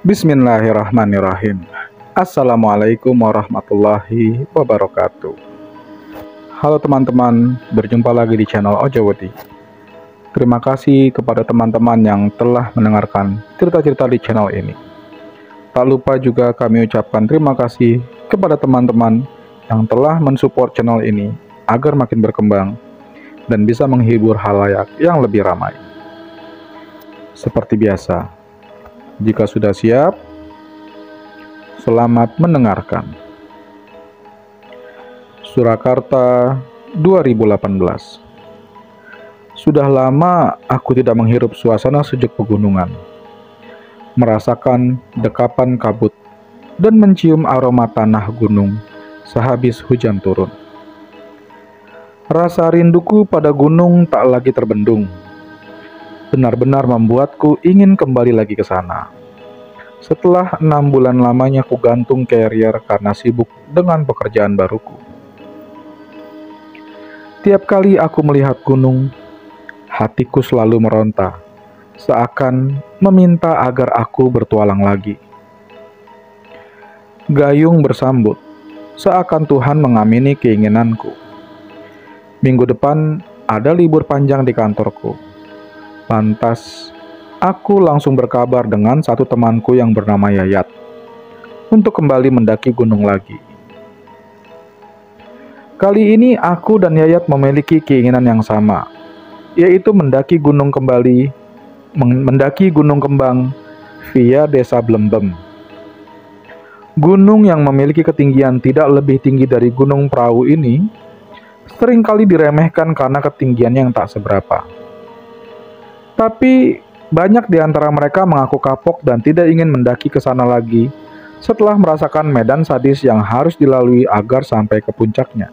Bismillahirrahmanirrahim. Assalamualaikum warahmatullahi wabarakatuh. Halo teman-teman, berjumpa lagi di channel Ojowedi. Terima kasih kepada teman-teman yang telah mendengarkan cerita-cerita di channel ini. Tak lupa juga kami ucapkan terima kasih kepada teman-teman yang telah mensupport channel ini agar makin berkembang dan bisa menghibur khalayak yang lebih ramai. Seperti biasa, jika sudah siap, selamat mendengarkan. Surakarta 2018. Sudah lama aku tidak menghirup suasana sejuk pegunungan, merasakan dekapan kabut, dan mencium aroma tanah gunung sehabis hujan turun. Rasa rinduku pada gunung tak lagi terbendung, benar-benar membuatku ingin kembali lagi ke sana. Setelah 6 bulan lamanya ku gantung carrier karena sibuk dengan pekerjaan baruku. Tiap kali aku melihat gunung, hatiku selalu meronta, seakan meminta agar aku bertualang lagi. Gayung bersambut, seakan Tuhan mengamini keinginanku. Minggu depan ada libur panjang di kantorku. Lantas, aku langsung berkabar dengan satu temanku yang bernama Yayat untuk kembali mendaki gunung lagi. Kali ini aku dan Yayat memiliki keinginan yang sama, yaitu mendaki gunung Kembang via Desa Blembem. Gunung yang memiliki ketinggian tidak lebih tinggi dari Gunung Prau ini seringkali diremehkan karena ketinggiannya yang tak seberapa. Tapi banyak di antara mereka mengaku kapok dan tidak ingin mendaki ke sana lagi setelah merasakan medan sadis yang harus dilalui agar sampai ke puncaknya.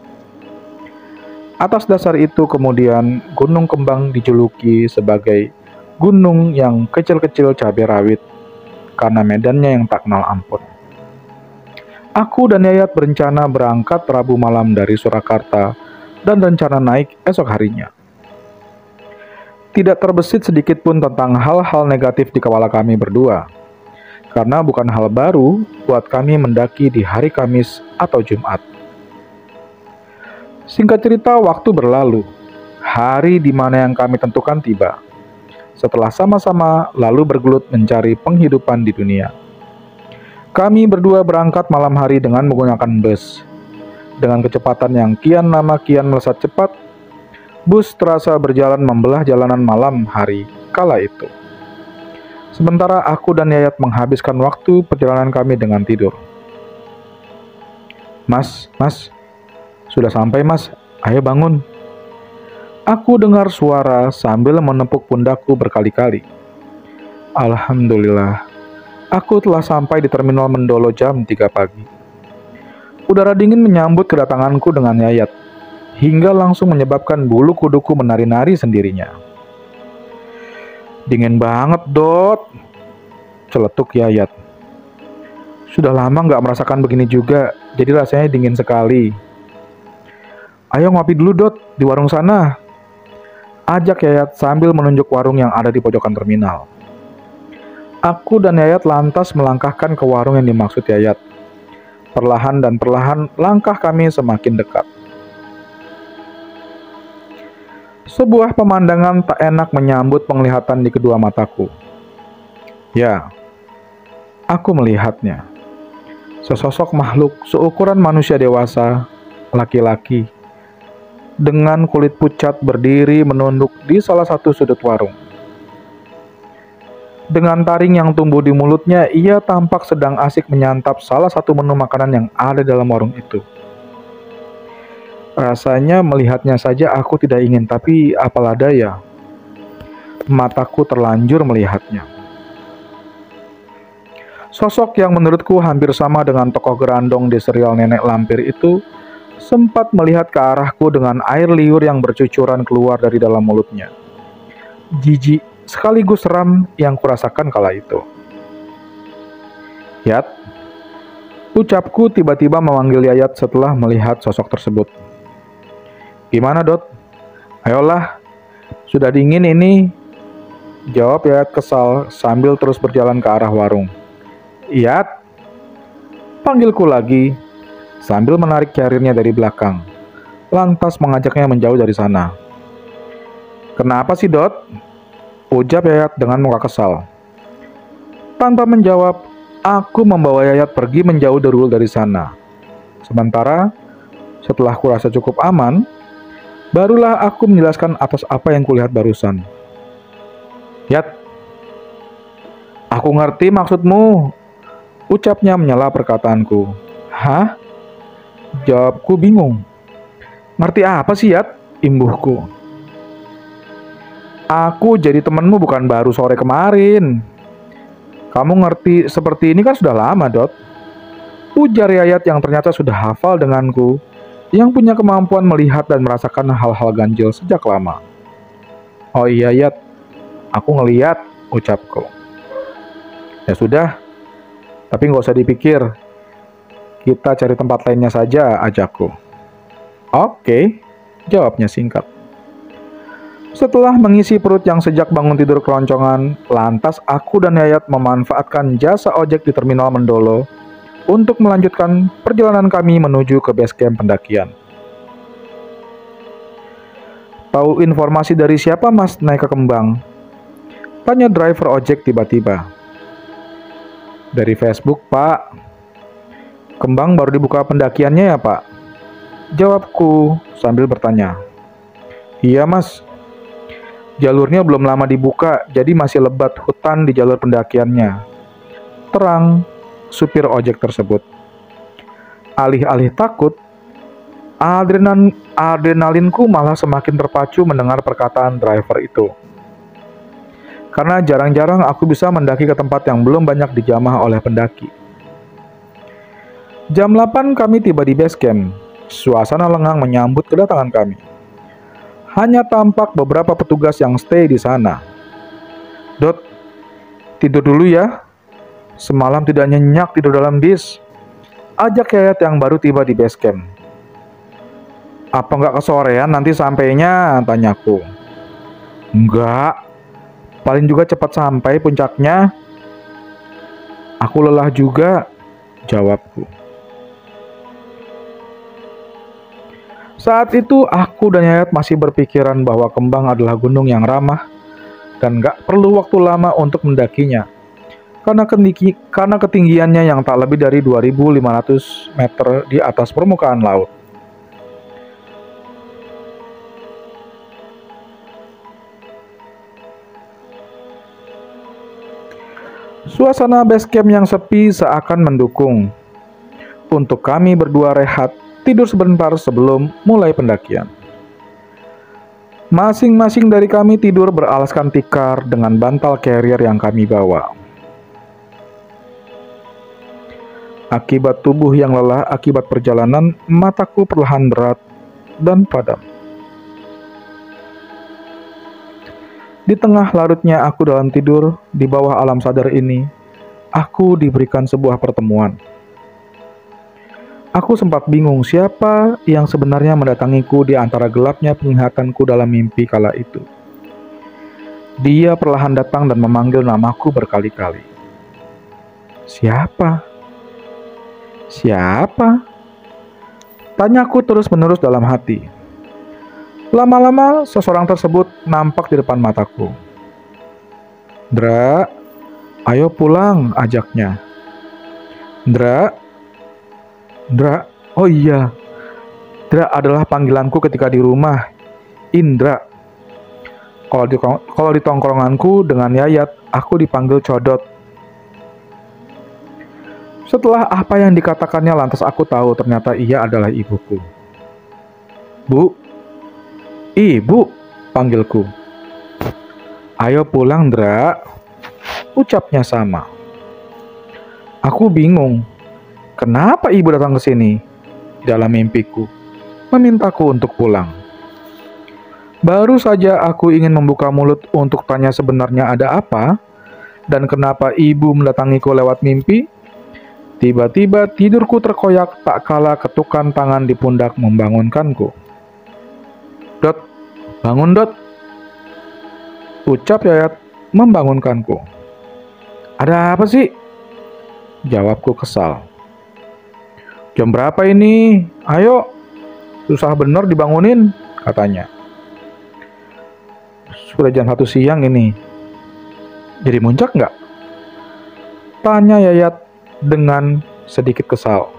Atas dasar itu kemudian Gunung Kembang dijuluki sebagai gunung yang kecil-kecil cabai rawit karena medannya yang tak kenal ampun. Aku dan Yayat berencana berangkat Rabu malam dari Surakarta dan rencana naik esok harinya. Tidak terbesit sedikit pun tentang hal-hal negatif di kepala kami berdua, karena bukan hal baru buat kami mendaki di hari Kamis atau Jumat. Singkat cerita, waktu berlalu. Hari di mana yang kami tentukan tiba. Setelah sama-sama lalu bergelut mencari penghidupan di dunia. Kami berdua berangkat malam hari dengan menggunakan bus. Dengan kecepatan yang kian lama kian melesat cepat, bus terasa berjalan membelah jalanan malam hari kala itu. Sementara aku dan Yayat menghabiskan waktu perjalanan kami dengan tidur. Mas, sudah sampai mas, ayo bangun. Aku dengar suara sambil menepuk pundakku berkali-kali. Alhamdulillah, aku telah sampai di terminal Mendolo jam 3 pagi. Udara dingin menyambut kedatanganku dengan Yayat, hingga langsung menyebabkan bulu kuduku menari-nari sendirinya. Dingin banget, Dot, celetuk Yayat. Sudah lama nggak merasakan begini juga, jadi rasanya dingin sekali. Ayo ngopi dulu, Dot, di warung sana, ajak Yayat sambil menunjuk warung yang ada di pojokan terminal. Aku dan Yayat lantas melangkahkan ke warung yang dimaksud Yayat. Perlahan dan perlahan langkah kami semakin dekat. Sebuah pemandangan tak enak menyambut penglihatan di kedua mataku. Ya, aku melihatnya. Sesosok makhluk seukuran manusia dewasa, laki-laki, dengan kulit pucat berdiri menunduk di salah satu sudut warung. Dengan taring yang tumbuh di mulutnya, ia tampak sedang asik menyantap salah satu menu makanan yang ada dalam warung itu. Rasanya melihatnya saja aku tidak ingin, tapi apalah daya. Mataku terlanjur melihatnya. Sosok yang menurutku hampir sama dengan tokoh gerandong di serial Nenek Lampir itu sempat melihat ke arahku dengan air liur yang bercucuran keluar dari dalam mulutnya. Jijik sekaligus seram yang kurasakan kala itu. Yat, ucapku tiba-tiba memanggil Yayat setelah melihat sosok tersebut. Gimana, Dot? Ayolah, sudah dingin ini, jawab Yayat kesal sambil terus berjalan ke arah warung. Iyat, panggilku lagi sambil menarik carrier-nya dari belakang, lantas mengajaknya menjauh dari sana. Kenapa sih, Dot? Ujar Yayat dengan muka kesal. Tanpa menjawab, aku membawa Yayat pergi menjauh dulu dari sana. Sementara, setelah kurasa cukup aman, barulah aku menjelaskan atas apa yang kulihat barusan. Yat, aku ngerti maksudmu, ucapnya menyela perkataanku. Hah? Jawabku bingung. Ngerti apa sih, Yat? Imbuhku. Aku jadi temenmu bukan baru sore kemarin. Kamu ngerti seperti ini kan sudah lama, Dot. Ujar Yayat yang ternyata sudah hafal denganku, yang punya kemampuan melihat dan merasakan hal-hal ganjil sejak lama. Oh iya, Yat. Aku ngeliat, ucapku. Ya sudah, tapi nggak usah dipikir. Kita cari tempat lainnya saja, ajakku. Oke, jawabnya singkat. Setelah mengisi perut yang sejak bangun tidur keroncongan, lantas aku dan Yayat memanfaatkan jasa ojek di Terminal Mendolo untuk melanjutkan perjalanan kami menuju ke base camp pendakian. Tahu informasi dari siapa, Mas, naik ke Kembang? Tanya driver ojek tiba-tiba. Dari Facebook, Pak. Kembang baru dibuka pendakiannya ya, Pak? Jawabku sambil bertanya. Iya, Mas. Jalurnya belum lama dibuka, jadi masih lebat hutan di jalur pendakiannya. Terang supir ojek tersebut. Alih-alih takut, adrenalinku malah semakin terpacu mendengar perkataan driver itu. Karena jarang-jarang aku bisa mendaki ke tempat yang belum banyak dijamah oleh pendaki. Jam 8 kami tiba di base camp. Suasana lengang menyambut kedatangan kami. Hanya tampak beberapa petugas yang stay di sana. Dot, tidur dulu ya. Semalam tidak nyenyak tidur dalam bis. Ajak Yayat yang baru tiba di base camp. Apa nggak kesorean nanti sampainya? Tanyaku. Enggak. Paling juga cepat sampai puncaknya. Aku lelah juga, jawabku. Saat itu aku dan Yayat masih berpikiran bahwa Kembang adalah gunung yang ramah dan gak perlu waktu lama untuk mendakinya karena ketinggiannya yang tak lebih dari 2.500 meter di atas permukaan laut. Suasana base camp yang sepi seakan mendukung untuk kami berdua rehat tidur sebentar sebelum mulai pendakian. Masing-masing dari kami tidur beralaskan tikar dengan bantal carrier yang kami bawa. Akibat tubuh yang lelah akibat perjalanan, mataku perlahan berat dan padam. Di tengah larutnya aku dalam tidur, di bawah alam sadar ini, aku diberikan sebuah pertemuan. Aku sempat bingung siapa yang sebenarnya mendatangiku di antara gelapnya penglihatanku dalam mimpi kala itu. Dia perlahan datang dan memanggil namaku berkali-kali. Siapa? Siapa? Tanyaku terus-menerus dalam hati. Lama-lama seseorang tersebut nampak di depan mataku. Dra, ayo pulang, ajaknya. Dra, oh iya. Dra adalah panggilanku ketika di rumah. Indra. Kalau di tongkronganku dengan Yayat, aku dipanggil Codot. Setelah apa yang dikatakannya, lantas aku tahu ternyata ia adalah ibuku. Bu, ibu, panggilku. Ayo pulang, Dra. Ucapnya sama. Aku bingung. Kenapa ibu datang ke sini? Dalam mimpiku, memintaku untuk pulang. Baru saja aku ingin membuka mulut untuk tanya sebenarnya ada apa, dan kenapa ibu mendatangiku lewat mimpi. Tiba-tiba tidurku terkoyak tak kala ketukan tangan di pundak membangunkanku. Dot, bangun Dot. Ucap Yayat membangunkanku. Ada apa sih? Jawabku kesal. Jam berapa ini? Ayo, susah bener dibangunin, katanya. Sudah jam 1 siang ini. Jadi muncak nggak? Tanya Yayat dengan sedikit kesal.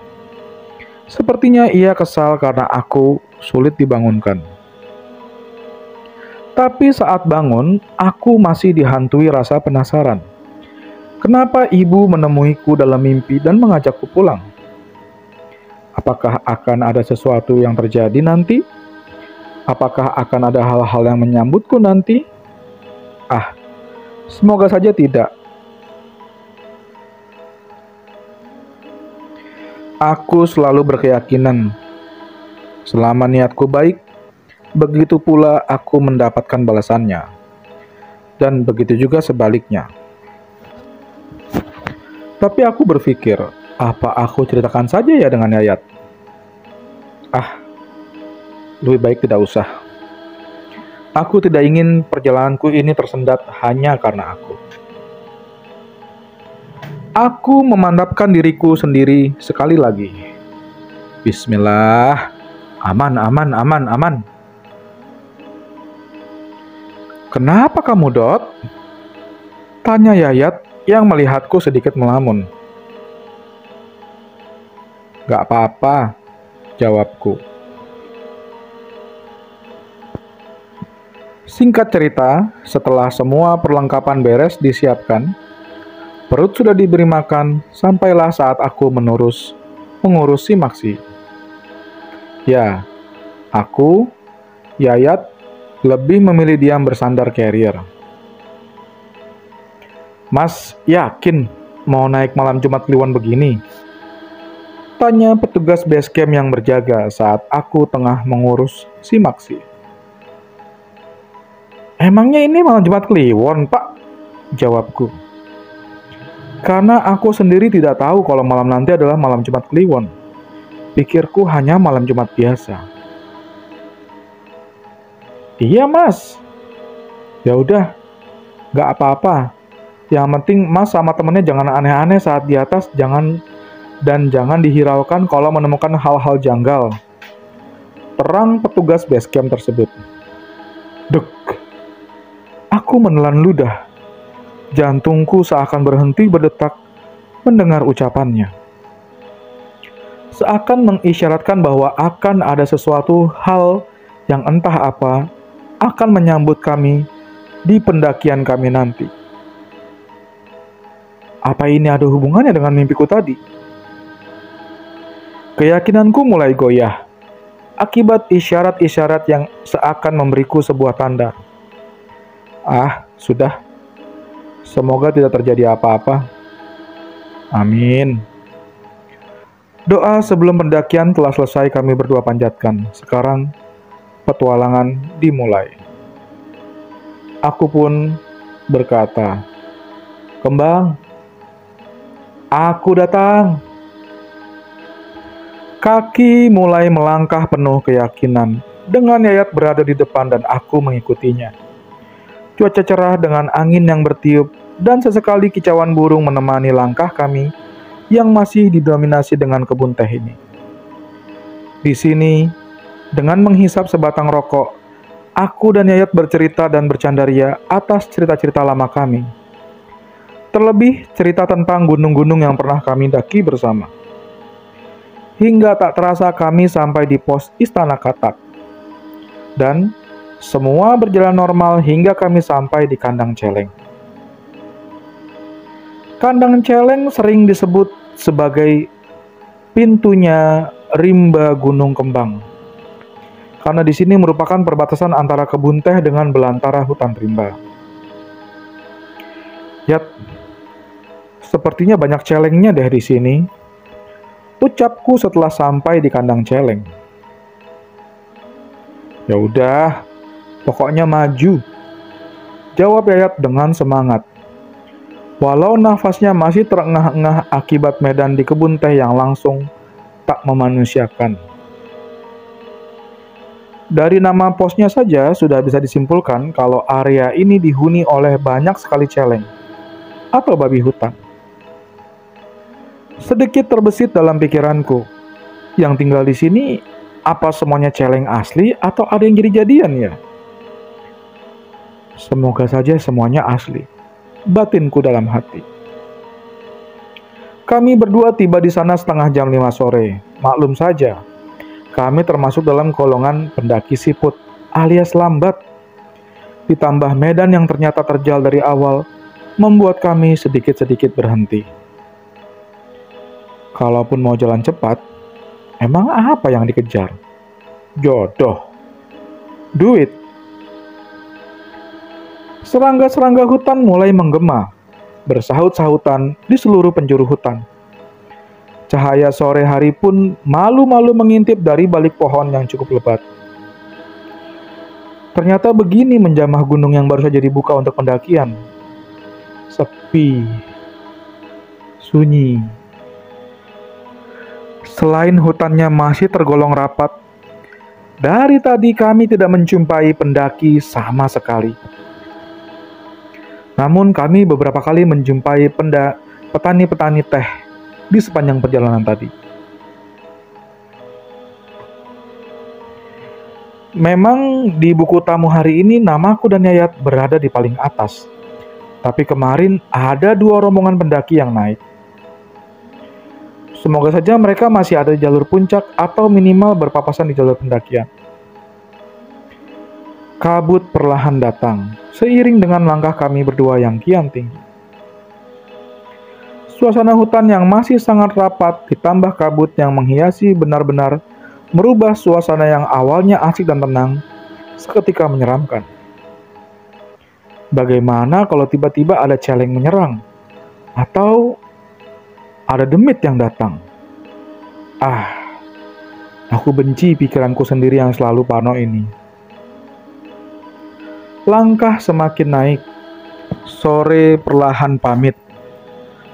Sepertinya ia kesal karena aku sulit dibangunkan. Tapi saat bangun, aku masih dihantui rasa penasaran. Kenapa ibu menemuiku dalam mimpi dan mengajakku pulang? Apakah akan ada sesuatu yang terjadi nanti? Apakah akan ada hal-hal yang menyambutku nanti? Semoga saja tidak. Aku selalu berkeyakinan, selama niatku baik, begitu pula aku mendapatkan balasannya. Dan begitu juga sebaliknya. Tapi aku berpikir, apa aku ceritakan saja ya dengan Yayat? Lebih baik tidak usah. Aku tidak ingin perjalananku ini tersendat hanya karena aku. Aku memantapkan diriku sendiri sekali lagi. Bismillah, aman, aman, aman, aman. Kenapa kamu, Dot? Tanya Yayat yang melihatku sedikit melamun. Gak apa-apa, jawabku. Singkat cerita, setelah semua perlengkapan beres disiapkan, perut sudah diberi makan, sampailah saat aku mengurus si Maksi. Ya, aku, Yayat, lebih memilih diam bersandar carrier. Mas, yakin mau naik malam Jumat Kliwon begini? Tanya petugas base camp yang berjaga saat aku tengah mengurus si Maksi. Emangnya ini malam Jumat Kliwon, Pak? Jawabku. Karena aku sendiri tidak tahu kalau malam nanti adalah malam Jumat Kliwon. Pikirku hanya malam Jumat biasa. Iya, Mas. Ya udah, gak apa-apa. Yang penting Mas sama temennya jangan aneh-aneh saat di atas, jangan dihiraukan kalau menemukan hal-hal janggal. Terang petugas base camp tersebut. Dek. Aku menelan ludah. Jantungku seakan berhenti berdetak mendengar ucapannya. Seakan mengisyaratkan bahwa akan ada sesuatu hal yang entah apa akan menyambut kami di pendakian kami nanti. Apa ini ada hubungannya dengan mimpiku tadi? Keyakinanku mulai goyah akibat isyarat-isyarat yang seakan memberiku sebuah tanda. Sudah. Semoga tidak terjadi apa-apa. Amin. Doa sebelum pendakian telah selesai kami berdua panjatkan. Sekarang petualangan dimulai. Aku pun berkata, Kembang, aku datang. Kaki mulai melangkah penuh keyakinan dengan Yayat berada di depan dan aku mengikutinya. Cuaca cerah dengan angin yang bertiup dan sesekali kicauan burung menemani langkah kami yang masih didominasi dengan kebun teh ini. Di sini, dengan menghisap sebatang rokok, aku dan Yayat bercerita dan bercandaria atas cerita-cerita lama kami. Terlebih cerita tentang gunung-gunung yang pernah kami daki bersama. Hingga tak terasa kami sampai di pos Istana Katak. Dan semua berjalan normal hingga kami sampai di Kandang Celeng. Kandang Celeng sering disebut sebagai pintunya rimba Gunung Kembang. Karena di sini merupakan perbatasan antara kebun teh dengan belantara hutan rimba. Yap, sepertinya banyak celengnya deh di sini. Ucapku setelah sampai di Kandang Celeng. Ya udah, pokoknya maju, jawab Yayat dengan semangat. Walau nafasnya masih terengah-engah akibat medan di kebun teh yang langsung tak memanusiakan. Dari nama posnya saja sudah bisa disimpulkan kalau area ini dihuni oleh banyak sekali celeng atau babi hutan. Sedikit terbesit dalam pikiranku, yang tinggal di sini apa semuanya celeng asli atau ada yang jadi-jadian ya? Semoga saja semuanya asli, batinku dalam hati. Kami berdua tiba di sana setengah jam 5 sore. Maklum saja, kami termasuk dalam golongan pendaki siput alias lambat. Ditambah medan yang ternyata terjal dari awal, membuat kami sedikit-sedikit berhenti. Kalaupun mau jalan cepat, emang apa yang dikejar? Jodoh, duit. Serangga-serangga hutan mulai menggema, bersahut-sahutan di seluruh penjuru hutan. Cahaya sore hari pun malu-malu mengintip dari balik pohon yang cukup lebat. Ternyata begini menjamah gunung yang baru saja dibuka untuk pendakian. Sepi, sunyi. Selain hutannya masih tergolong rapat, dari tadi kami tidak menjumpai pendaki sama sekali. Namun kami beberapa kali menjumpai petani-petani teh di sepanjang perjalanan tadi. Memang di buku tamu hari ini namaku dan Yayat berada di paling atas. Tapi kemarin ada 2 rombongan pendaki yang naik. Semoga saja mereka masih ada di jalur puncak atau minimal berpapasan di jalur pendakian. Kabut perlahan datang, seiring dengan langkah kami berdua yang kian tinggi. Suasana hutan yang masih sangat rapat ditambah kabut yang menghiasi benar-benar merubah suasana yang awalnya asik dan tenang seketika menyeramkan. Bagaimana kalau tiba-tiba ada celeng menyerang? Atau ada demit yang datang? Aku benci pikiranku sendiri yang selalu parno ini. Langkah semakin naik, sore perlahan pamit,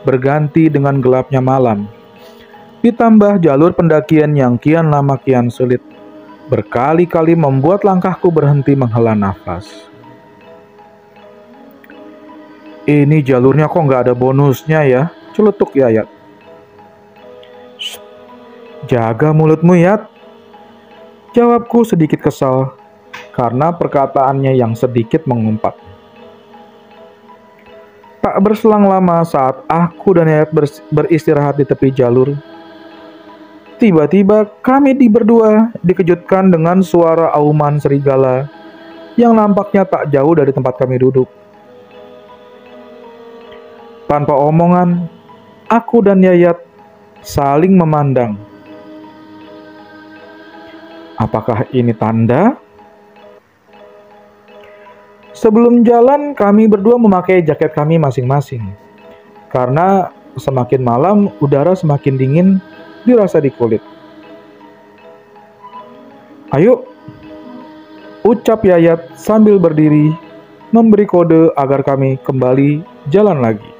berganti dengan gelapnya malam. Ditambah jalur pendakian yang kian lama kian sulit, berkali-kali membuat langkahku berhenti menghela nafas. Ini jalurnya kok nggak ada bonusnya ya? Celetuk Yayat. Jaga mulutmu, Yat. Jawabku sedikit kesal karena perkataannya yang sedikit mengumpat. Tak berselang lama saat aku dan Yayat beristirahat di tepi jalur, tiba-tiba kami berdua dikejutkan dengan suara auman serigala yang nampaknya tak jauh dari tempat kami duduk. Tanpa omongan, aku dan Yayat saling memandang. Apakah ini tanda? Sebelum jalan, kami berdua memakai jaket kami masing-masing. Karena semakin malam, udara semakin dingin dirasa di kulit. Ayo, ucap Yayat sambil berdiri, memberi kode agar kami kembali jalan lagi.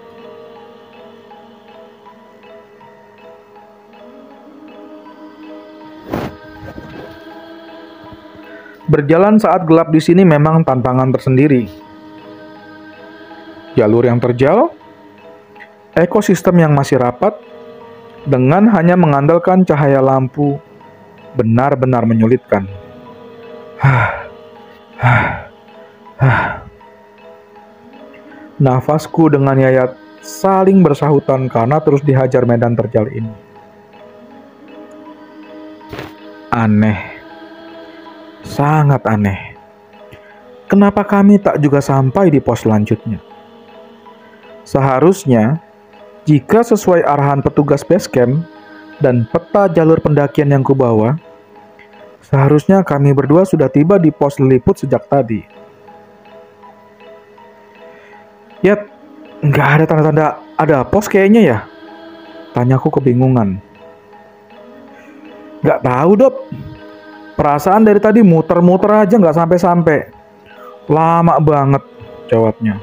Berjalan saat gelap di sini memang tantangan tersendiri. Jalur yang terjal, ekosistem yang masih rapat, dengan hanya mengandalkan cahaya lampu, benar-benar menyulitkan. Nafasku dengan Yayat saling bersahutan karena terus dihajar medan terjal ini. Aneh. Sangat aneh. Kenapa kami tak juga sampai di pos selanjutnya? Seharusnya, jika sesuai arahan petugas base camp dan peta jalur pendakian yang kubawa, seharusnya kami berdua sudah tiba di pos Liliput sejak tadi. Yat, nggak ada tanda-tanda ada pos kayaknya ya? Tanyaku kebingungan. Nggak tahu, Dop. Perasaan dari tadi muter-muter aja nggak sampai-sampai. Lama banget, jawabnya.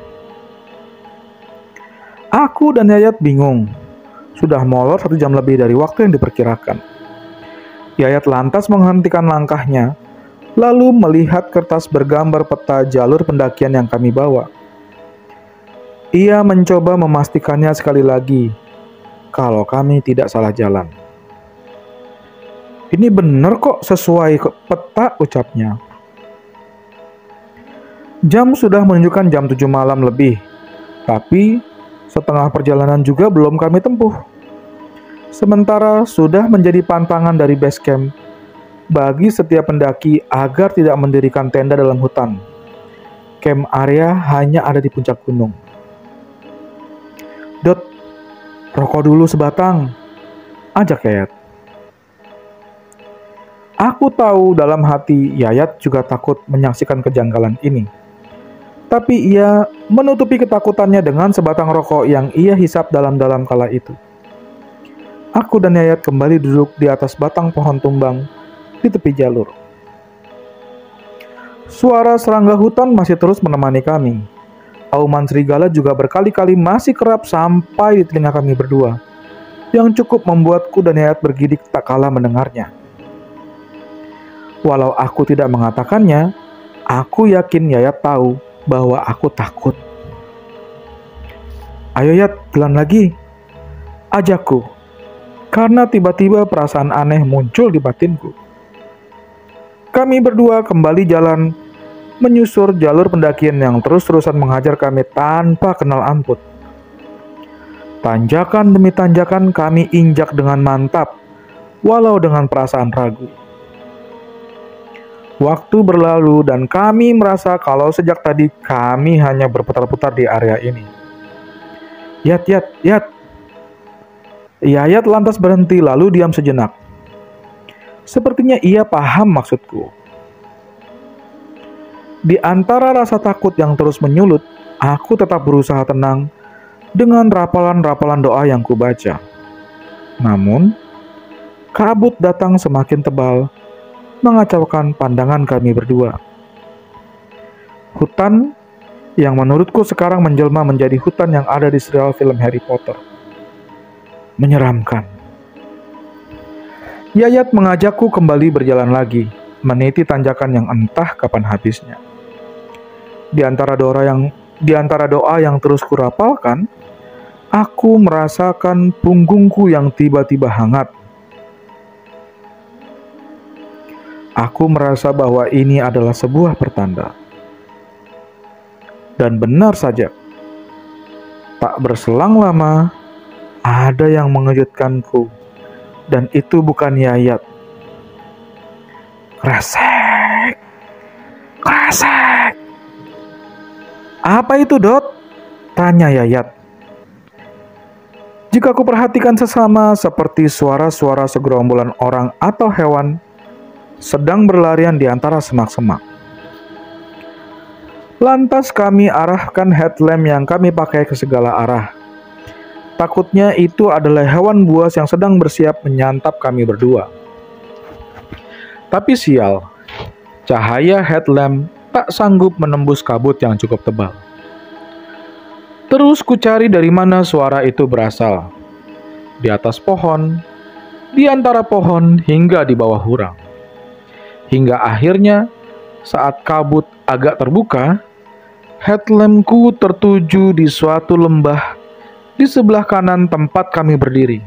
Aku dan Yayat bingung. Sudah molor 1 jam lebih dari waktu yang diperkirakan. Yayat lantas menghentikan langkahnya, lalu melihat kertas bergambar peta jalur pendakian yang kami bawa. Ia mencoba memastikannya sekali lagi. kalau kami tidak salah jalan. Ini benar kok, sesuai peta, ucapnya. Jam sudah menunjukkan jam 7 malam lebih, tapi setengah perjalanan juga belum kami tempuh. Sementara sudah menjadi pantangan dari base camp bagi setiap pendaki agar tidak mendirikan tenda dalam hutan. Camp area hanya ada di puncak gunung. Dot, rokok dulu sebatang, ajak Yayat. Aku tahu dalam hati Yayat juga takut menyaksikan kejanggalan ini. Tapi ia menutupi ketakutannya dengan sebatang rokok yang ia hisap dalam-dalam kala itu. Aku dan Yayat kembali duduk di atas batang pohon tumbang di tepi jalur. Suara serangga hutan masih terus menemani kami. Auman serigala juga berkali-kali masih kerap sampai di telinga kami berdua, yang cukup membuatku dan Yayat bergidik tak kalah mendengarnya. Walau aku tidak mengatakannya, aku yakin Yayat tahu bahwa aku takut. Ayo Yat, jalan lagi, ajakku, karena tiba-tiba perasaan aneh muncul di batinku. Kami berdua kembali jalan, menyusur jalur pendakian yang terus-terusan menghajar kami tanpa kenal amput. Tanjakan demi tanjakan kami injak dengan mantap, walau dengan perasaan ragu. Waktu berlalu dan kami merasa kalau sejak tadi kami hanya berputar-putar di area ini. Yat. Yayat lantas berhenti lalu diam sejenak. Sepertinya ia paham maksudku. Di antara rasa takut yang terus menyulut, aku tetap berusaha tenang dengan rapalan-rapalan doa yang kubaca. Namun, kabut datang semakin tebal, mengacaukan pandangan kami berdua. Hutan yang menurutku sekarang menjelma menjadi hutan yang ada di serial film Harry Potter. Menyeramkan. Yayat mengajakku kembali berjalan lagi, meniti tanjakan yang entah kapan habisnya. Di antara doa yang terus kurapalkan, aku merasakan punggungku yang tiba-tiba hangat. Aku merasa bahwa ini adalah sebuah pertanda. Dan benar saja, tak berselang lama, ada yang mengejutkanku. Dan itu bukan Yayat. Kresek. Apa itu, Dot? Tanya Yayat. Jika aku perhatikan sesama seperti suara-suara segerombolan orang atau hewan sedang berlarian di antara semak-semak. Lantas kami arahkan headlamp yang kami pakai ke segala arah. Takutnya itu adalah hewan buas yang sedang bersiap menyantap kami berdua. Tapi sial, cahaya headlamp tak sanggup menembus kabut yang cukup tebal. Terus ku cari dari mana suara itu berasal. Di atas pohon, di antara pohon hingga di bawah hurang. Hingga akhirnya, saat kabut agak terbuka, headlampku tertuju di suatu lembah di sebelah kanan tempat kami berdiri.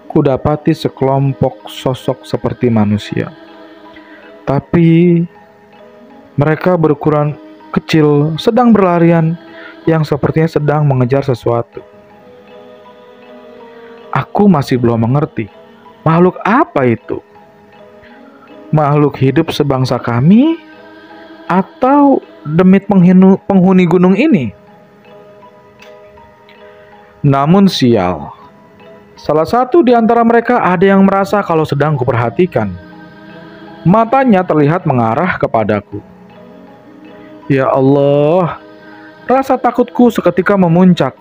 Kudapati sekelompok sosok seperti manusia. Tapi mereka berukuran kecil, sedang berlarian, yang sepertinya sedang mengejar sesuatu. Aku masih belum mengerti, makhluk apa itu? Makhluk hidup sebangsa kami atau demit penghuni gunung ini? Namun sial, salah satu di antara mereka ada yang merasa kalau sedang kuperhatikan. Matanya terlihat mengarah kepadaku. Ya Allah, rasa takutku seketika memuncak.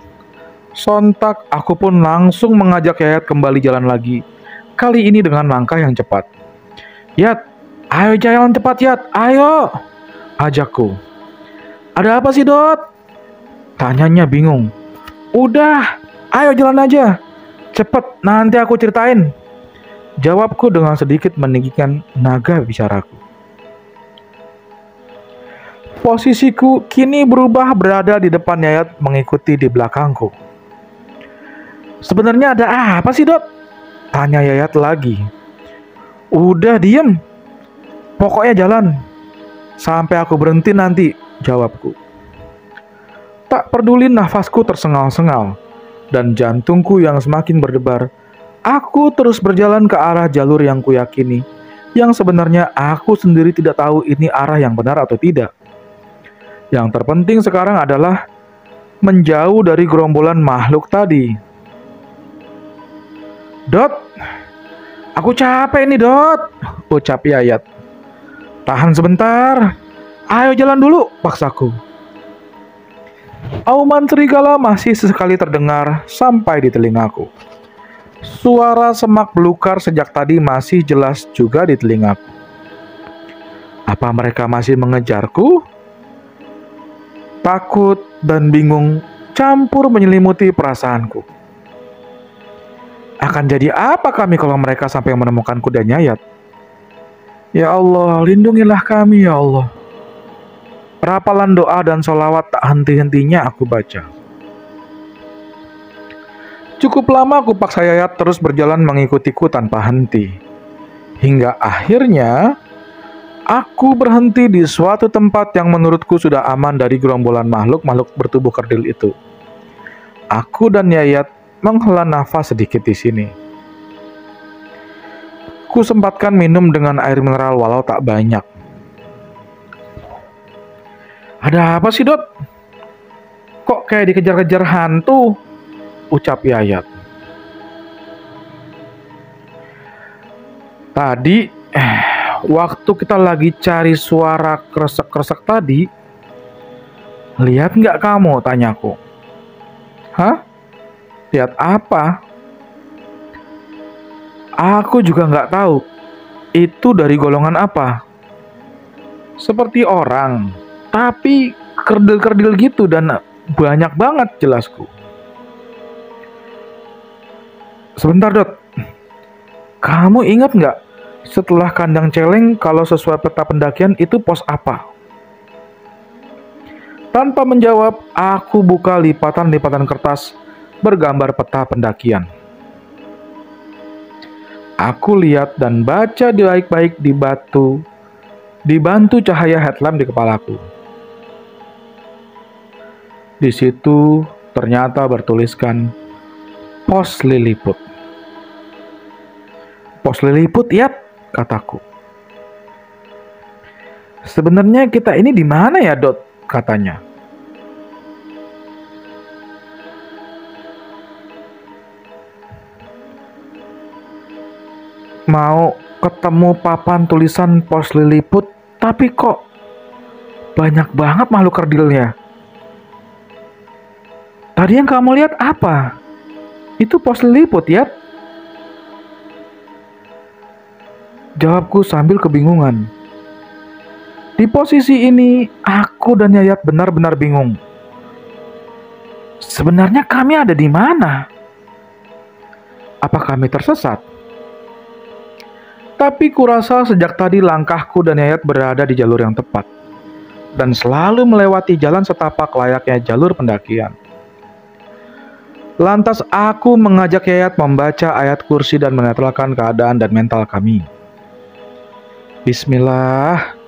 Sontak aku pun langsung mengajak Yayat kembali jalan lagi. Kali ini dengan langkah yang cepat. Yat, ayo jalan cepat Yat, ayo, ajakku. Ada apa sih Dot? Tanyanya bingung. Udah, ayo jalan aja, cepet nanti aku ceritain. Jawabku dengan sedikit meninggikan naga bicaraku. Posisiku kini berubah berada di depan Yayat mengikuti di belakangku. Sebenarnya ada apa sih, Dot? Tanya Yayat lagi. Udah diem, pokoknya jalan. Sampai aku berhenti nanti, jawabku. Tak peduli nafasku tersengal-sengal dan jantungku yang semakin berdebar, aku terus berjalan ke arah jalur yang kuyakini, yang sebenarnya aku sendiri tidak tahu ini arah yang benar atau tidak. Yang terpenting sekarang adalah menjauh dari gerombolan makhluk tadi. Dot, aku capek nih, Dot, ucap Yayat. Tahan sebentar, ayo jalan dulu, paksaku. Auman serigala masih sesekali terdengar sampai di telingaku. Suara semak belukar sejak tadi masih jelas juga di telingaku. Apa mereka masih mengejarku? Takut dan bingung campur menyelimuti perasaanku. Akan jadi apa kami kalau mereka sampai menemukan kuda Yayat? Ya Allah, lindungilah kami ya Allah. Perapalan doa dan sholawat tak henti-hentinya aku baca. Cukup lama aku paksa Yayat terus berjalan mengikutiku tanpa henti. Hingga akhirnya aku berhenti di suatu tempat yang menurutku sudah aman dari gerombolan makhluk-makhluk bertubuh kerdil itu. Aku dan Yayat menghela nafas sedikit di sini. Ku sempatkan minum dengan air mineral walau tak banyak. Ada apa sih, Dot? Kok kayak dikejar-kejar hantu? Ucap Yayat. Tadi, waktu kita lagi cari suara kresek-kresek tadi, lihat nggak kamu? Tanyaku. Hah? Lihat apa? Aku juga nggak tahu. Itu dari golongan apa? Seperti orang, tapi kerdil-kerdil gitu dan banyak banget jelasku. Sebentar, Dot. Kamu ingat nggak setelah kandang celeng kalau sesuai peta pendakian itu pos apa? Tanpa menjawab, aku buka lipatan-lipatan kertas bergambar peta pendakian. Aku lihat dan baca baik-baik dibantu cahaya headlamp di kepalaku. Di situ ternyata bertuliskan Pos Liliput. Pos Liliput, ya, kataku. Sebenarnya kita ini di mana ya, Dot? Katanya. Mau ketemu papan tulisan Pos Liliput, tapi kok banyak banget makhluk kerdilnya. Tadi yang kamu lihat apa? Itu Pos Liliput, ya? Jawabku sambil kebingungan. Di posisi ini, aku dan Yayat benar-benar bingung. Sebenarnya kami ada di mana? Apa kami tersesat? Tapi kurasa sejak tadi langkahku dan Yayat berada di jalur yang tepat dan selalu melewati jalan setapak layaknya jalur pendakian. Lantas aku mengajak Yayat membaca ayat kursi dan menetralkan keadaan dan mental kami. Bismillah.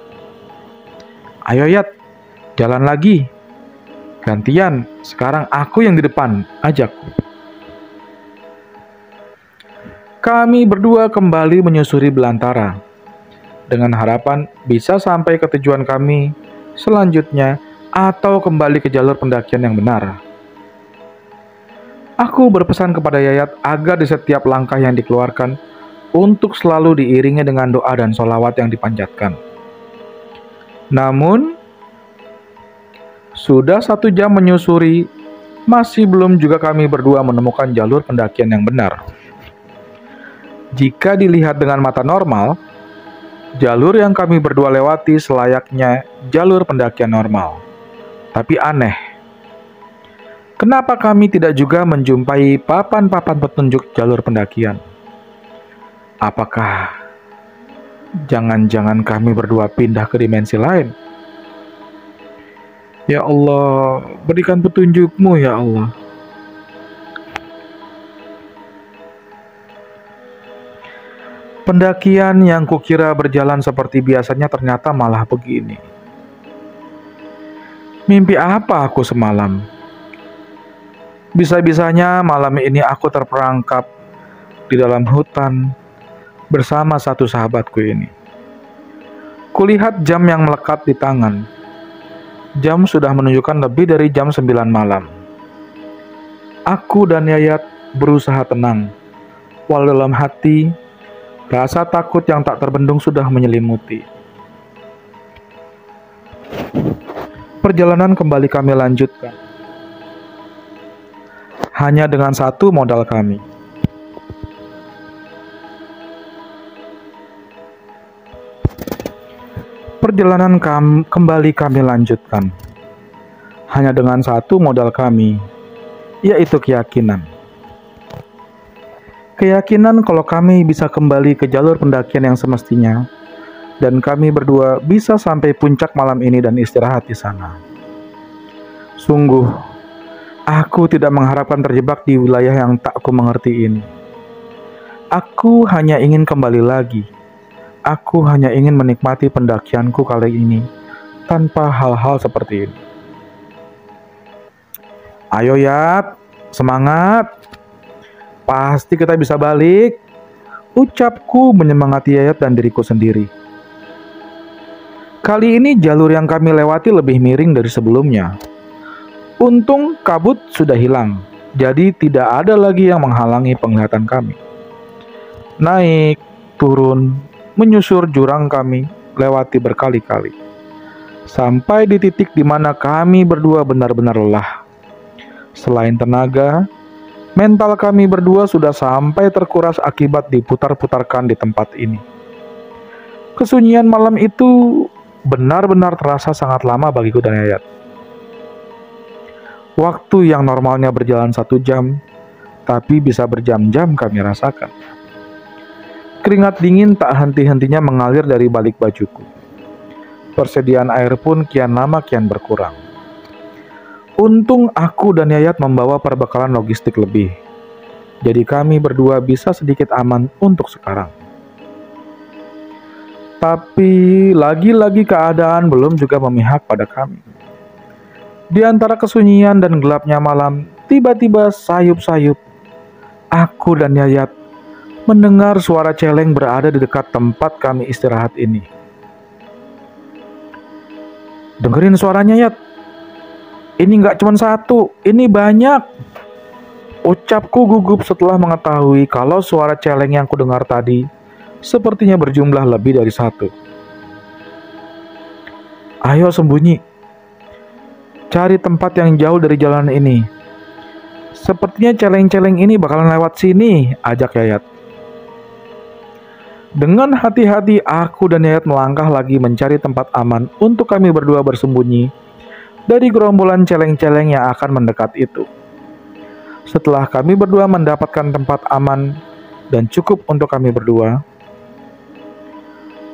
Ayo Yayat, jalan lagi. Gantian, sekarang aku yang di depan, ajakku. Kami berdua kembali menyusuri belantara, dengan harapan bisa sampai ke tujuan kami selanjutnya atau kembali ke jalur pendakian yang benar. Aku berpesan kepada Yayat agar di setiap langkah yang dikeluarkan untuk selalu diiringi dengan doa dan sholawat yang dipanjatkan. Namun, sudah 1 jam menyusuri, masih belum juga kami berdua menemukan jalur pendakian yang benar. Jika dilihat dengan mata normal, jalur yang kami berdua lewati selayaknya jalur pendakian normal. Tapi aneh, kenapa kami tidak juga menjumpai papan-papan petunjuk jalur pendakian? Apakah jangan-jangan kami berdua pindah ke dimensi lain? Ya Allah, berikan petunjuk-Mu ya Allah. Pendakian yang kukira berjalan seperti biasanya ternyata malah begini. Mimpi apa aku semalam? Bisa-bisanya malam ini aku terperangkap di dalam hutan bersama satu sahabatku ini. Kulihat jam yang melekat di tangan. Jam sudah menunjukkan lebih dari jam 9 malam. Aku dan Yayat berusaha tenang, walau dalam hati rasa takut yang tak terbendung sudah menyelimuti. Perjalanan kembali kami lanjutkan. Hanya dengan satu modal kami. Perjalanan kembali kami lanjutkan. Hanya dengan satu modal kami, yaitu keyakinan. Keyakinan kalau kami bisa kembali ke jalur pendakian yang semestinya, dan kami berdua bisa sampai puncak malam ini dan istirahat di sana. Sungguh, aku tidak mengharapkan terjebak di wilayah yang tak ku mengerti ini. Aku hanya ingin kembali lagi. Aku hanya ingin menikmati pendakianku kali ini tanpa hal-hal seperti ini. Ayo Yat, semangat. Pasti kita bisa balik. Ucapku menyemangati Yayat dan diriku sendiri. Kali ini jalur yang kami lewati lebih miring dari sebelumnya. Untung kabut sudah hilang, jadi tidak ada lagi yang menghalangi penglihatan kami. Naik, turun, menyusur jurang kami lewati berkali-kali. Sampai di titik di mana kami berdua benar-benar lelah. Selain tenaga, mental kami berdua sudah sampai terkuras akibat diputar-putarkan di tempat ini. Kesunyian malam itu benar-benar terasa sangat lama bagiku dan Yayat. Waktu yang normalnya berjalan 1 jam, tapi bisa berjam-jam kami rasakan. Keringat dingin tak henti-hentinya mengalir dari balik bajuku. Persediaan air pun kian lama kian berkurang. Untung aku dan Yayat membawa perbekalan logistik lebih. Jadi kami berdua bisa sedikit aman untuk sekarang. Tapi lagi-lagi keadaan belum juga memihak pada kami. Di antara kesunyian dan gelapnya malam, tiba-tiba sayup-sayup, aku dan Yayat mendengar suara celeng berada di dekat tempat kami istirahat ini. Dengerin suaranya Yat. Ini nggak cuma satu, ini banyak. Ucapku gugup setelah mengetahui kalau suara celeng yang kudengar tadi sepertinya berjumlah lebih dari 1. Ayo sembunyi. Cari tempat yang jauh dari jalan ini. Sepertinya celeng-celeng ini bakalan lewat sini, ajak Yayat. Dengan hati-hati aku dan Yayat melangkah lagi mencari tempat aman untuk kami berdua bersembunyi dari gerombolan celeng-celeng yang akan mendekat itu. Setelah kami berdua mendapatkan tempat aman dan cukup untuk kami berdua,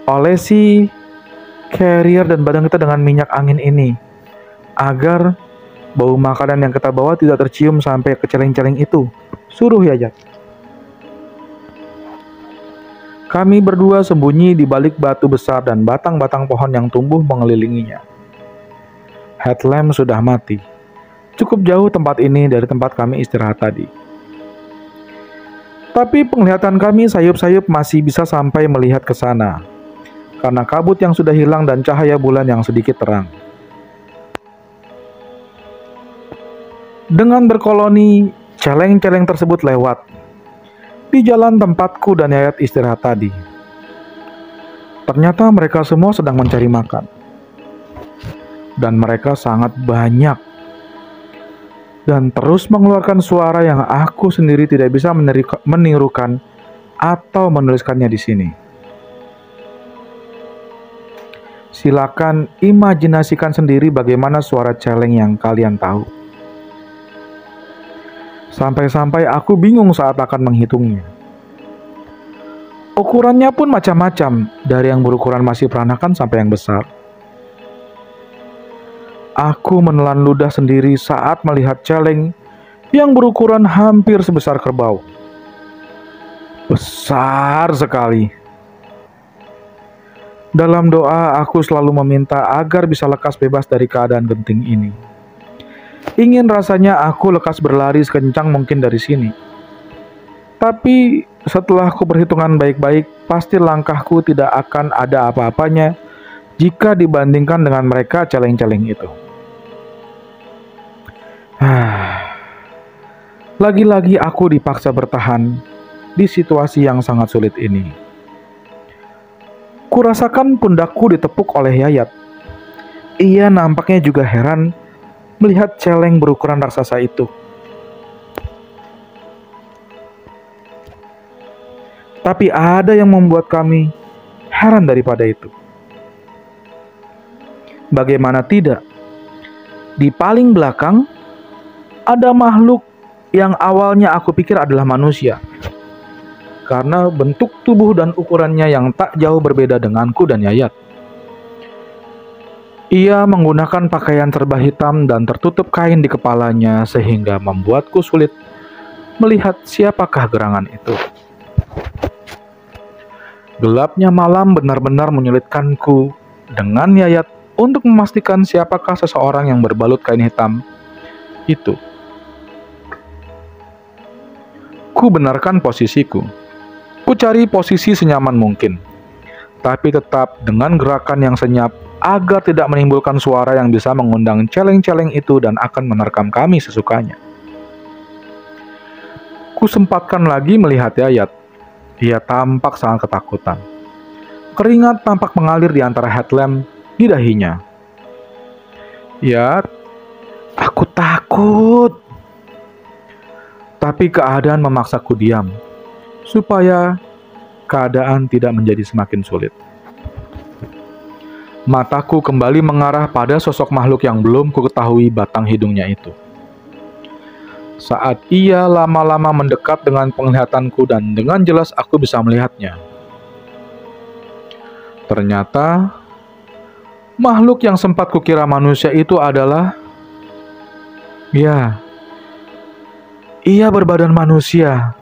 olesi carrier dan badan kita dengan minyak angin ini agar bau makanan yang kita bawa tidak tercium sampai ke celeng-celeng itu. Suruh Yayat. Kami berdua sembunyi di balik batu besar dan batang-batang pohon yang tumbuh mengelilinginya. Headlamp sudah mati. Cukup jauh tempat ini dari tempat kami istirahat tadi. Tapi penglihatan kami sayup-sayup masih bisa sampai melihat ke sana, karena kabut yang sudah hilang dan cahaya bulan yang sedikit terang. Dengan berkoloni, celeng-celeng tersebut lewat di jalan tempatku dan Yayat istirahat tadi. Ternyata mereka semua sedang mencari makan. Dan mereka sangat banyak. Dan terus mengeluarkan suara yang aku sendiri tidak bisa menirukan atau menuliskannya di sini. Silakan imajinasikan sendiri bagaimana suara celeng yang kalian tahu. Sampai-sampai aku bingung saat akan menghitungnya. Ukurannya pun macam-macam, dari yang berukuran masih peranakan sampai yang besar. Aku menelan ludah sendiri saat melihat celeng yang berukuran hampir sebesar kerbau. Besar sekali. Dalam doa, aku selalu meminta agar bisa lekas bebas dari keadaan genting ini. Ingin rasanya aku lekas berlari sekencang mungkin dari sini. Tapi setelah aku perhitungan baik-baik, pasti langkahku tidak akan ada apa-apanya jika dibandingkan dengan mereka celeng-celeng itu. Lagi-lagi aku dipaksa bertahan di situasi yang sangat sulit ini. Kurasakan pundakku ditepuk oleh Yayat. Ia nampaknya juga heran melihat celeng berukuran raksasa itu. Tapi ada yang membuat kami heran daripada itu. Bagaimana tidak? Di paling belakang ada makhluk yang awalnya aku pikir adalah manusia. Karena bentuk tubuh dan ukurannya yang tak jauh berbeda denganku dan Yayat. Ia menggunakan pakaian serba hitam dan tertutup kain di kepalanya sehingga membuatku sulit melihat siapakah gerangan itu. Gelapnya malam benar-benar menyulitkanku dengan Yayat untuk memastikan siapakah seseorang yang berbalut kain hitam itu. Ku benarkan posisiku. Ku cari posisi senyaman mungkin, tapi tetap dengan gerakan yang senyap agar tidak menimbulkan suara yang bisa mengundang celeng-celeng itu dan akan menerkam kami sesukanya. Ku sempatkan lagi melihat Yayat. Ia tampak sangat ketakutan. Keringat tampak mengalir di antara headlamp di dahinya. Yat, aku takut. Tapi keadaan memaksaku diam, supaya keadaan tidak menjadi semakin sulit. Mataku kembali mengarah pada sosok makhluk yang belum kuketahui batang hidungnya itu. Saat ia lama-lama mendekat dengan penglihatanku dan dengan jelas aku bisa melihatnya. Ternyata, makhluk yang sempat kukira manusia itu adalah... Ya, ia berbadan manusia.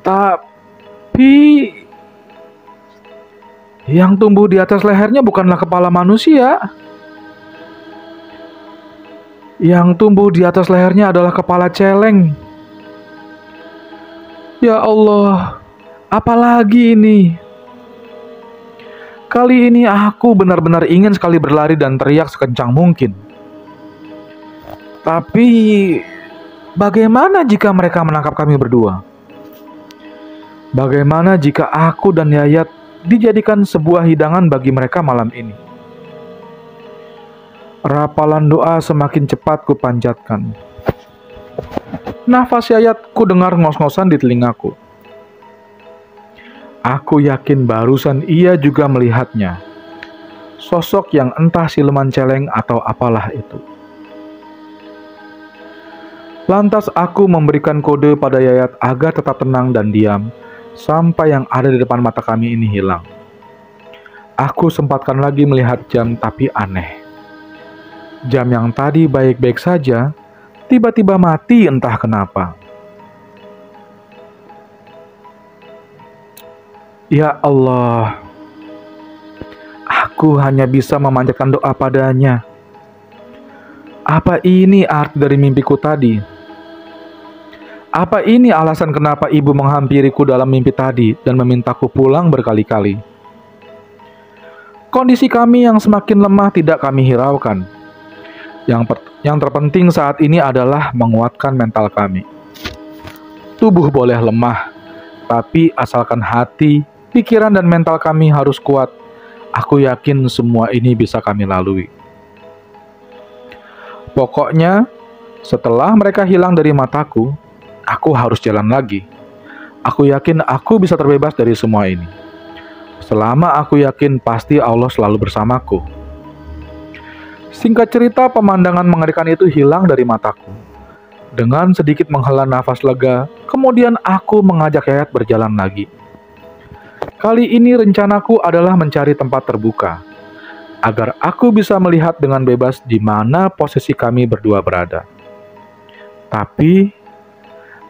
Tapi... yang tumbuh di atas lehernya bukanlah kepala manusia. Yang tumbuh di atas lehernya adalah kepala celeng. Ya Allah, apalagi ini? Kali ini aku benar-benar ingin sekali berlari dan teriak sekencang mungkin. Tapi, bagaimana jika mereka menangkap kami berdua? Bagaimana jika aku dan Yayat dijadikan sebuah hidangan bagi mereka malam ini? Rapalan doa semakin cepat kupanjatkan. Nafas Yayat ku dengar ngos-ngosan di telingaku. Aku yakin barusan ia juga melihatnya. Sosok yang entah siluman celeng atau apalah itu. Lantas aku memberikan kode pada Yayat agar tetap tenang dan diam sampai yang ada di depan mata kami ini hilang. Aku sempatkan lagi melihat jam, tapi aneh. Jam yang tadi baik-baik saja, tiba-tiba mati entah kenapa. Ya Allah, aku hanya bisa memanjatkan doa padanya. Apa ini arti dari mimpiku tadi? Apa ini alasan kenapa ibu menghampiriku dalam mimpi tadi dan memintaku pulang berkali-kali? Kondisi kami yang semakin lemah tidak kami hiraukan. Yang terpenting saat ini adalah menguatkan mental kami. Tubuh boleh lemah, tapi asalkan hati, pikiran dan mental kami harus kuat. Aku yakin semua ini bisa kami lalui. Pokoknya, setelah mereka hilang dari mataku, aku harus jalan lagi. Aku yakin aku bisa terbebas dari semua ini. Selama aku yakin pasti Allah selalu bersamaku. Singkat cerita, pemandangan mengerikan itu hilang dari mataku. Dengan sedikit menghela nafas lega, kemudian aku mengajak Yayat berjalan lagi. Kali ini rencanaku adalah mencari tempat terbuka, agar aku bisa melihat dengan bebas di mana posisi kami berdua berada. Tapi,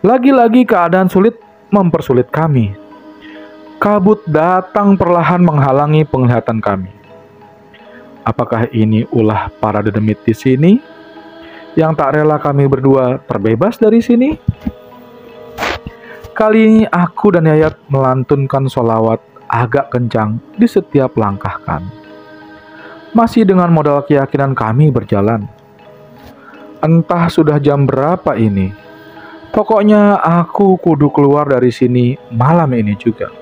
lagi-lagi keadaan sulit mempersulit kami. Kabut datang perlahan menghalangi penglihatan kami. Apakah ini ulah para dedemit di sini yang tak rela kami berdua terbebas dari sini? Kali ini aku dan Yayat melantunkan sholawat agak kencang di setiap langkah kami. Masih dengan modal keyakinan kami berjalan. Entah sudah jam berapa ini. Pokoknya aku kudu keluar dari sini malam ini juga.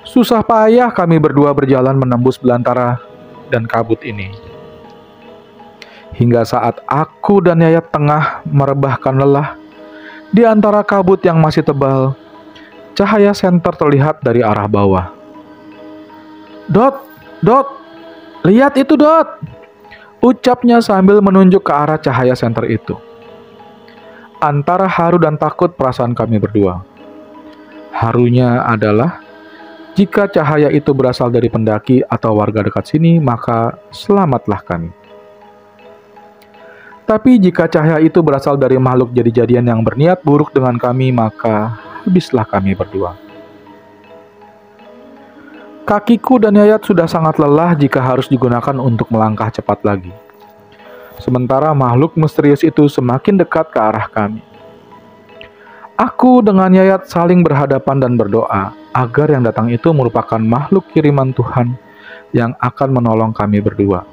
Susah payah kami berdua berjalan menembus belantara dan kabut ini. Hingga saat aku dan Yayat tengah merebahkan lelah, di antara kabut yang masih tebal, cahaya senter terlihat dari arah bawah. "Dot, Dot, lihat itu Dot!" ucapnya sambil menunjuk ke arah cahaya senter itu. Antara haru dan takut perasaan kami berdua. Harunya adalah, jika cahaya itu berasal dari pendaki atau warga dekat sini, maka selamatlah kami. Tapi jika cahaya itu berasal dari makhluk jadi-jadian yang berniat buruk dengan kami, maka habislah kami berdua. Kakiku dan Yayat sudah sangat lelah jika harus digunakan untuk melangkah cepat lagi. Sementara makhluk misterius itu semakin dekat ke arah kami. Aku dengan Yayat saling berhadapan dan berdoa agar yang datang itu merupakan makhluk kiriman Tuhan yang akan menolong kami berdua.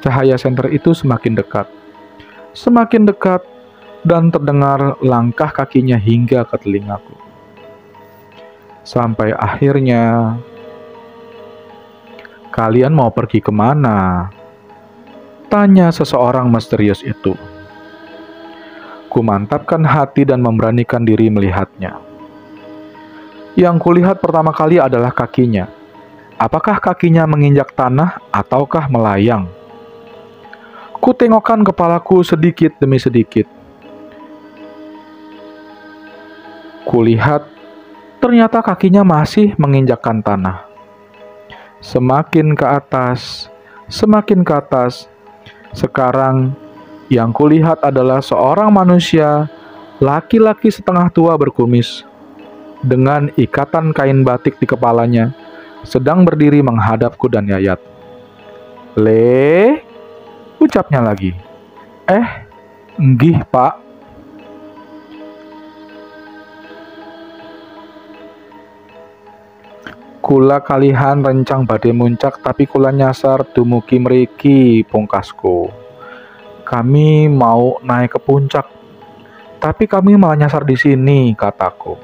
Cahaya senter itu semakin dekat, dan terdengar langkah kakinya hingga ke telingaku. Sampai akhirnya, "Kalian mau pergi kemana?" tanya seseorang misterius itu. Ku mantapkan hati dan memberanikan diri melihatnya. Yang kulihat pertama kali adalah kakinya. Apakah kakinya menginjak tanah ataukah melayang? Kutengokkan kepalaku sedikit demi sedikit. Kulihat ternyata kakinya masih menginjakkan tanah. Semakin ke atas. Sekarang yang kulihat adalah seorang manusia, laki-laki setengah tua berkumis, dengan ikatan kain batik di kepalanya, sedang berdiri menghadapku dan Yayat. "Le," ucapnya lagi. "Nggih, Pak." Kula kalihan rencang badhe muncak, tapi kula nyasar dumugi mriki, pungkasku. "Kami mau naik ke puncak, tapi kami malah nyasar di sini," kataku.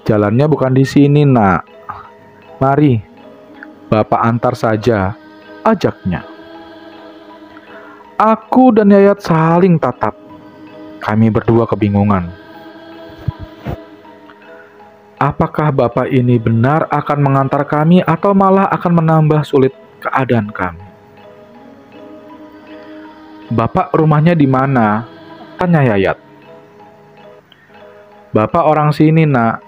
"Jalannya bukan di sini, Nak. Mari, Bapak antar saja," ajaknya. Aku dan Yayat saling tatap. Kami berdua kebingungan. Apakah Bapak ini benar akan mengantar kami atau malah akan menambah sulit keadaan kami? "Bapak rumahnya di mana?" tanya Yayat. "Bapak orang sini, Nak.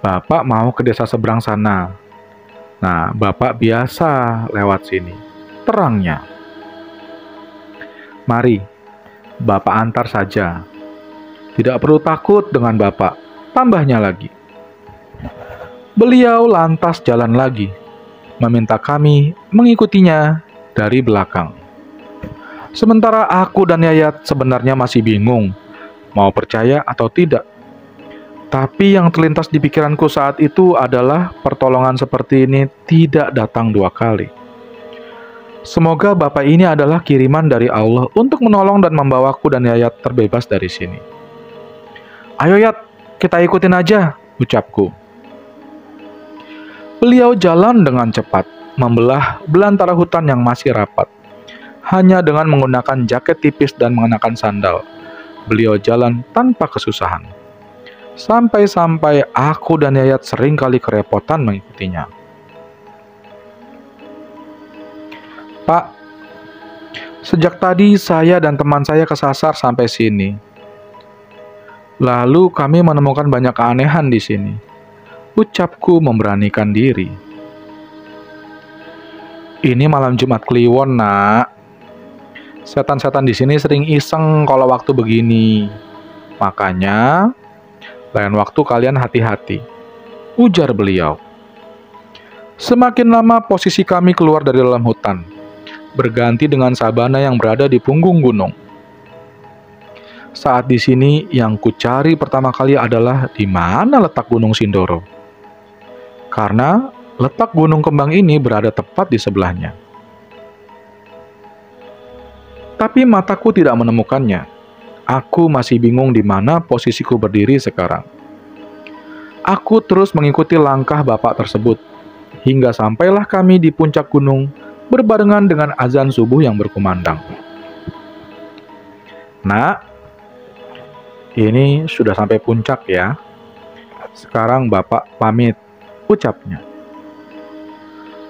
Bapak mau ke desa seberang sana. Nah, Bapak biasa lewat sini," terangnya. "Mari, Bapak antar saja. Tidak perlu takut dengan Bapak," tambahnya lagi. Beliau lantas jalan lagi, meminta kami mengikutinya dari belakang. Sementara aku dan Yayat sebenarnya masih bingung, mau percaya atau tidak. Tapi yang terlintas di pikiranku saat itu adalah pertolongan seperti ini tidak datang dua kali. Semoga Bapak ini adalah kiriman dari Allah untuk menolong dan membawaku dan Yayat terbebas dari sini. "Ayo Yat, kita ikutin aja," ucapku. Beliau jalan dengan cepat, membelah belantara hutan yang masih rapat. Hanya dengan menggunakan jaket tipis dan mengenakan sandal, beliau jalan tanpa kesusahan. Sampai-sampai aku dan Yayat seringkali kerepotan mengikutinya. "Pak, sejak tadi saya dan teman saya kesasar sampai sini. Lalu kami menemukan banyak keanehan di sini," ucapku memberanikan diri. "Ini malam Jumat Kliwon, Nak. Setan-setan di sini sering iseng kalau waktu begini. Makanya Lain waktu kalian hati-hati, ujar beliau. Semakin lama posisi kami keluar dari dalam hutan, berganti dengan sabana yang berada di punggung gunung. Saat di sini, yang kucari pertama kali adalah di mana letak Gunung Sindoro. Karena letak Gunung Kembang ini berada tepat di sebelahnya. Tapi mataku tidak menemukannya. Aku masih bingung di mana posisiku berdiri sekarang. Aku terus mengikuti langkah bapak tersebut, hingga sampailah kami di puncak gunung berbarengan dengan azan subuh yang berkumandang. Nak, ini sudah sampai puncak ya. Sekarang bapak pamit, ucapnya.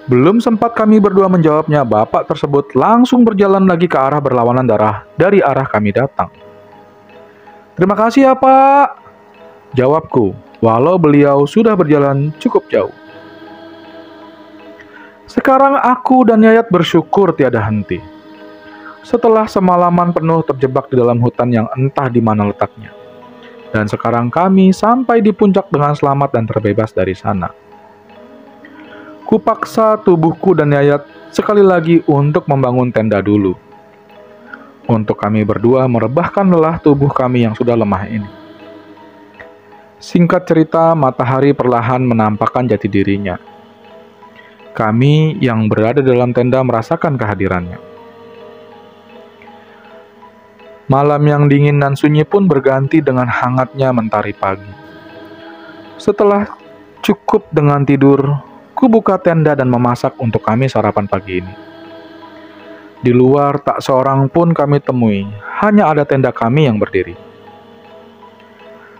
Belum sempat kami berdua menjawabnya, bapak tersebut langsung berjalan lagi ke arah berlawanan arah dari arah kami datang. Terima kasih ya pak, jawabku, walau beliau sudah berjalan cukup jauh. Sekarang aku dan Yayat bersyukur tiada henti. Setelah semalaman penuh terjebak di dalam hutan yang entah di mana letaknya. Dan sekarang kami sampai di puncak dengan selamat dan terbebas dari sana. Kupaksa tubuhku dan Yayat sekali lagi untuk membangun tenda dulu. Untuk kami berdua merebahkan lelah tubuh kami yang sudah lemah ini. Singkat cerita, matahari perlahan menampakkan jati dirinya. Kami yang berada dalam tenda merasakan kehadirannya. Malam yang dingin dan sunyi pun berganti dengan hangatnya mentari pagi. Setelah cukup dengan tidur, ku buka tenda dan memasak untuk kami sarapan pagi ini. Di luar tak seorang pun kami temui, hanya ada tenda kami yang berdiri.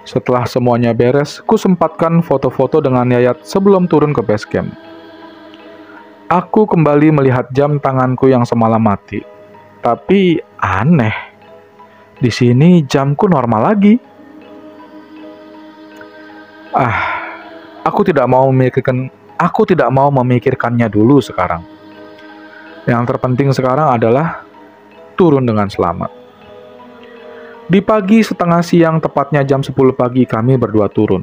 Setelah semuanya beres, ku sempatkan foto-foto dengan Yayat sebelum turun ke base camp. Aku kembali melihat jam tanganku yang semalam mati. Tapi aneh. Di sini jamku normal lagi. Aku tidak mau memikirkannya dulu sekarang. Yang terpenting sekarang adalah turun dengan selamat. Di pagi setengah siang, tepatnya jam 10 pagi, kami berdua turun.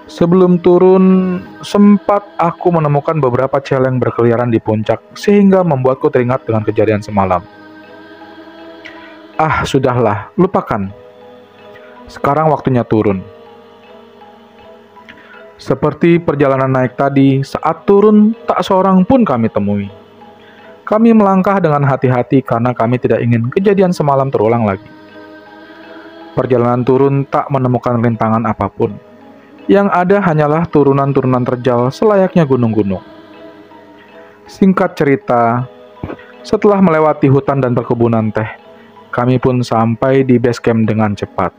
Sebelum turun, sempat aku menemukan beberapa celeng berkeliaran di puncak, sehingga membuatku teringat dengan kejadian semalam. Sudahlah, lupakan. Sekarang waktunya turun. Seperti perjalanan naik tadi, saat turun, tak seorang pun kami temui. Kami melangkah dengan hati-hati karena kami tidak ingin kejadian semalam terulang lagi. Perjalanan turun tak menemukan rintangan apapun. Yang ada hanyalah turunan-turunan terjal selayaknya gunung-gunung. Singkat cerita, setelah melewati hutan dan perkebunan teh, kami pun sampai di base camp dengan cepat.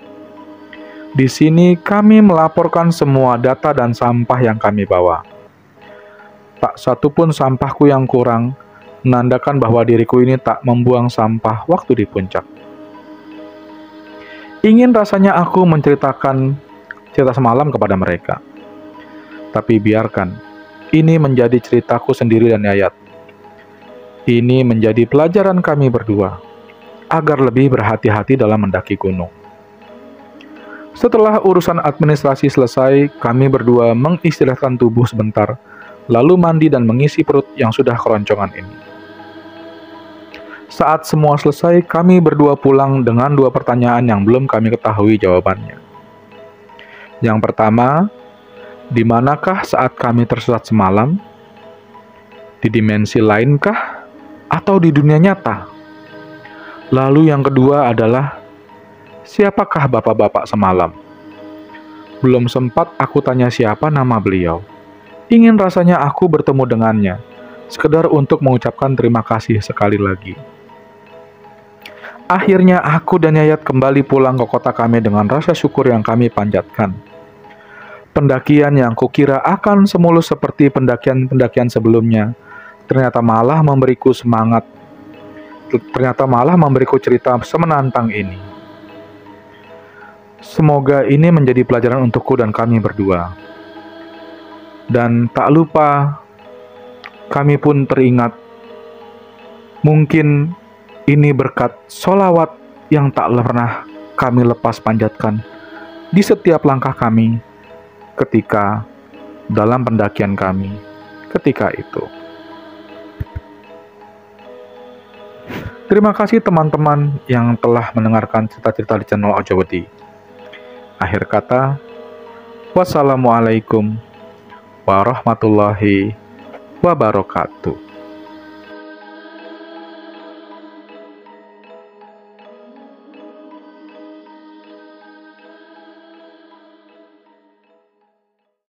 Di sini kami melaporkan semua data dan sampah yang kami bawa. Tak satu pun sampahku yang kurang, menandakan bahwa diriku ini tak membuang sampah waktu di puncak. Ingin rasanya aku menceritakan cerita semalam kepada mereka. Tapi biarkan, ini menjadi ceritaku sendiri dan Yayat. Ini menjadi pelajaran kami berdua, agar lebih berhati-hati dalam mendaki gunung. Setelah urusan administrasi selesai, kami berdua mengistirahatkan tubuh sebentar, lalu mandi dan mengisi perut yang sudah keroncongan ini. Saat semua selesai, kami berdua pulang dengan 2 pertanyaan yang belum kami ketahui jawabannya. Yang pertama, di manakah saat kami tersesat semalam? Di dimensi lainkah? Atau di dunia nyata? Lalu yang kedua adalah, siapakah bapak-bapak semalam? Belum sempat aku tanya siapa nama beliau. Ingin rasanya aku bertemu dengannya, sekedar untuk mengucapkan terima kasih sekali lagi. Akhirnya aku dan Yayat kembali pulang ke kota kami dengan rasa syukur yang kami panjatkan. Pendakian yang kukira akan semulus seperti pendakian-pendakian sebelumnya, ternyata malah memberiku semangat. Ternyata malah memberiku cerita semenantang ini. Semoga ini menjadi pelajaran untukku dan kami berdua. Dan tak lupa, kami pun teringat, mungkin ini berkat sholawat yang tak pernah kami lepas panjatkan di setiap langkah kami ketika dalam pendakian kami ketika itu. Terima kasih teman-teman yang telah mendengarkan cerita-cerita di channel Ojowedi. Akhir kata, wassalamualaikum warahmatullahi wabarakatuh.